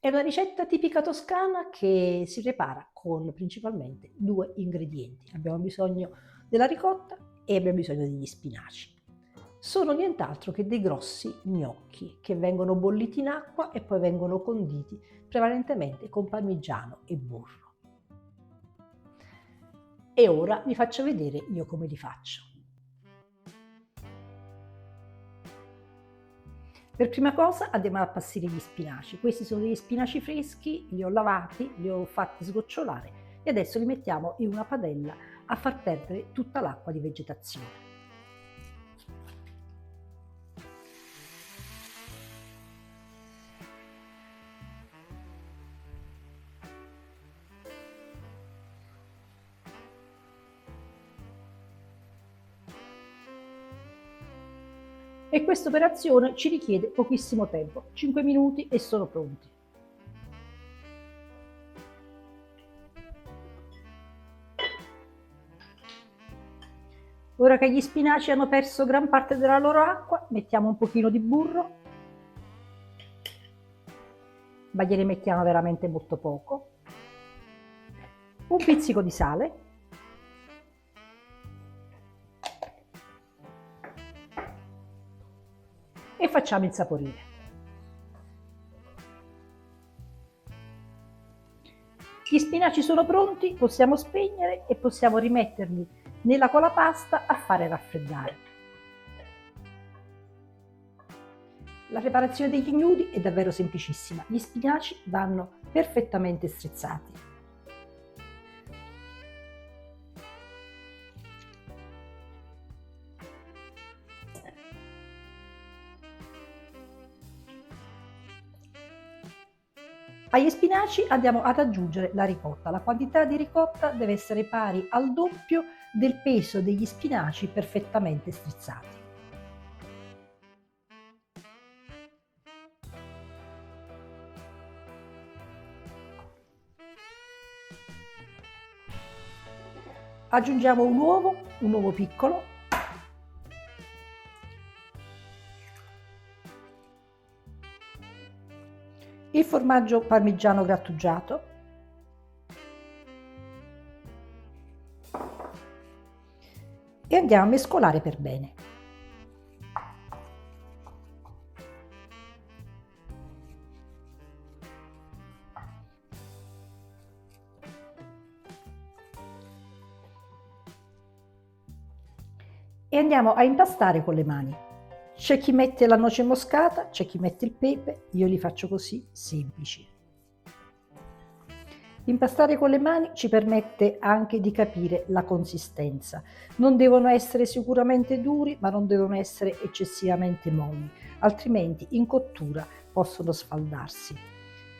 È una ricetta tipica toscana che si prepara con principalmente due ingredienti. Abbiamo bisogno della ricotta e abbiamo bisogno degli spinaci. Sono nient'altro che dei grossi gnocchi che vengono bolliti in acqua e poi vengono conditi prevalentemente con parmigiano e burro. E ora vi faccio vedere io come li faccio. Per prima cosa andiamo a appassire gli spinaci. Questi sono degli spinaci freschi, li ho lavati, li ho fatti sgocciolare e adesso li mettiamo in una padella a far perdere tutta l'acqua di vegetazione. E questa operazione ci richiede pochissimo tempo, 5 minuti e sono pronti. Ora che gli spinaci hanno perso gran parte della loro acqua, mettiamo un pochino di burro, ma gliene mettiamo veramente molto poco, un pizzico di sale, e facciamo insaporire. Gli spinaci sono pronti, possiamo spegnere e possiamo rimetterli nella colapasta a fare raffreddare. La preparazione degli gnudi è davvero semplicissima. Gli spinaci vanno perfettamente strizzati. Agli spinaci andiamo ad aggiungere la ricotta. La quantità di ricotta deve essere pari al doppio del peso degli spinaci perfettamente strizzati. Aggiungiamo un uovo piccolo, il formaggio parmigiano grattugiato e andiamo a mescolare per bene. E andiamo a impastare con le mani. C'è chi mette la noce moscata, c'è chi mette il pepe, io li faccio così, semplici. Impastare con le mani ci permette anche di capire la consistenza. Non devono essere sicuramente duri, ma non devono essere eccessivamente molli, altrimenti in cottura possono sfaldarsi.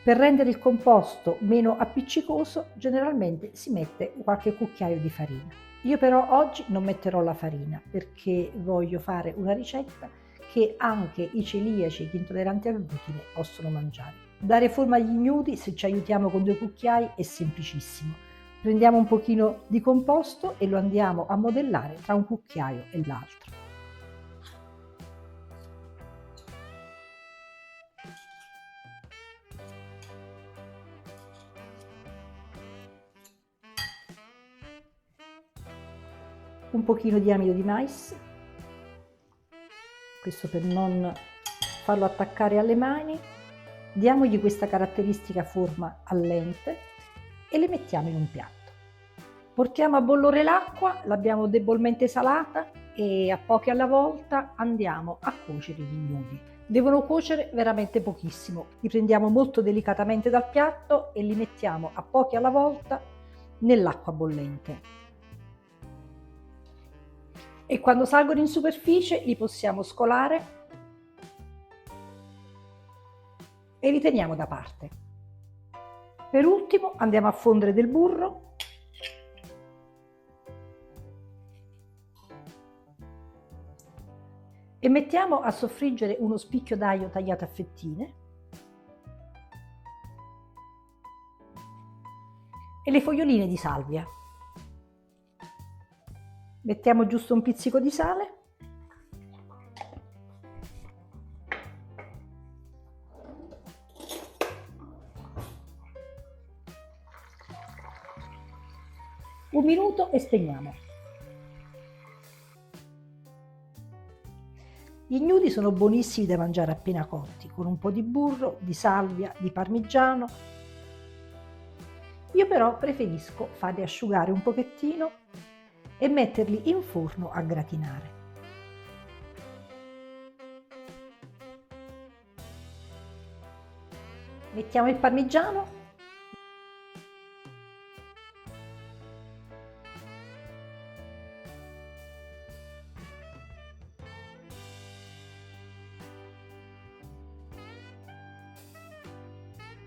Per rendere il composto meno appiccicoso, generalmente si mette qualche cucchiaio di farina. Io però oggi non metterò la farina perché voglio fare una ricetta che anche i celiaci e gli intolleranti al glutine possono mangiare. Dare forma agli gnudi, se ci aiutiamo con 2 cucchiai, è semplicissimo. Prendiamo un pochino di composto e lo andiamo a modellare tra un cucchiaio e l'altro. Un pochino di amido di mais, questo per non farlo attaccare alle mani. Diamogli questa caratteristica forma a lente e le mettiamo in un piatto. Portiamo a bollore l'acqua, l'abbiamo debolmente salata e a pochi alla volta andiamo a cuocere gli gnudi. Devono cuocere veramente pochissimo. Li prendiamo molto delicatamente dal piatto e li mettiamo a pochi alla volta nell'acqua bollente. E quando salgono in superficie li possiamo scolare e li teniamo da parte. Per ultimo andiamo a fondere del burro e mettiamo a soffriggere uno spicchio d'aglio tagliato a fettine e le foglioline di salvia. Mettiamo giusto un pizzico di sale 1 minuto e spegniamo. Gli ignudi sono buonissimi da mangiare appena cotti, con un po' di burro, di salvia, di parmigiano. Io però preferisco farli asciugare un pochettino e metterli in forno a gratinare. Mettiamo il parmigiano.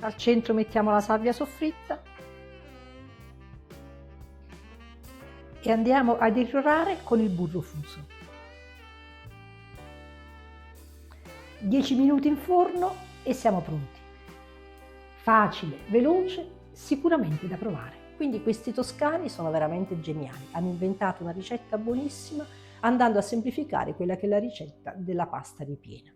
Al centro mettiamo la salvia soffritta e andiamo ad irrorare con il burro fuso. 10 minuti in forno e siamo pronti. Facile, veloce, sicuramente da provare. Quindi questi toscani sono veramente geniali. Hanno inventato una ricetta buonissima andando a semplificare quella che è la ricetta della pasta ripiena.